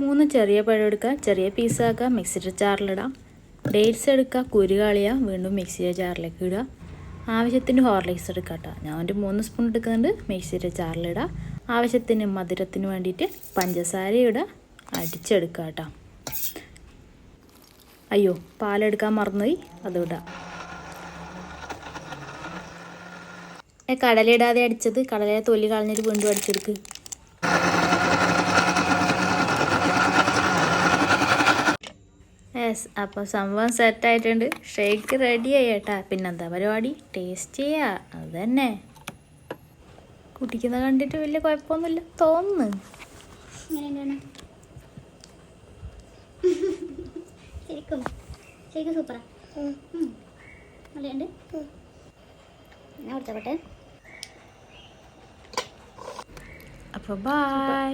3 ചെറിയ പഴം എടുക്കുക, ചെറിയ പീസാക്കുക, മിക്സിയുടെ ജാറിലിടാം. ഡേറ്റ്സ് എടുക്കുക, കുരു കളയുക, വീണ്ടും മിക്സിയുടെ ജാറിലേക്ക് ഇടുക. ആവശ്യത്തിന് ഹോർലിക്സ് എടുക്കുക കേട്ടോ. ഞാൻ ഒരു 3 സ്പൂൺ എടുക്കുന്നുണ്ട്. മിക്സിയുടെ ജാറിലിടുക. ആവശ്യത്തിന് മധുരത്തിന് വേണ്ടിയിട്ട് പഞ്ചസാര ഇടുക, അടിച്ചെടുക്കുക കേട്ടോ. അയ്യോ, പാലെടുക്കാൻ മറന്നുപോയി, അതിടുക. കടലയിടാതെ അടിച്ചത്, കടലയെ തൊലി കളഞ്ഞിട്ട് വീണ്ടും അടിച്ചെടുക്കുക. യെസ്, അപ്പോൾ സംഭവം സെറ്റായിട്ടുണ്ട്. ഷേക്ക് റെഡിയായി കേട്ടാ. പിന്നെന്താ പരിപാടി, ടേസ്റ്റ് ചെയ്യുക. അത് തന്നെ, കുടിക്കുന്ന കണ്ടിട്ട് വലിയ കുഴപ്പമൊന്നുമില്ല തോന്നുന്നു. ശരിക്കും ശരിക്കും സൂപ്പറാ. നല്ലുണ്ട്. ഞാൻ കൊടുത്തപ്പെട്ടെ. അപ്പോൾ ബൈ.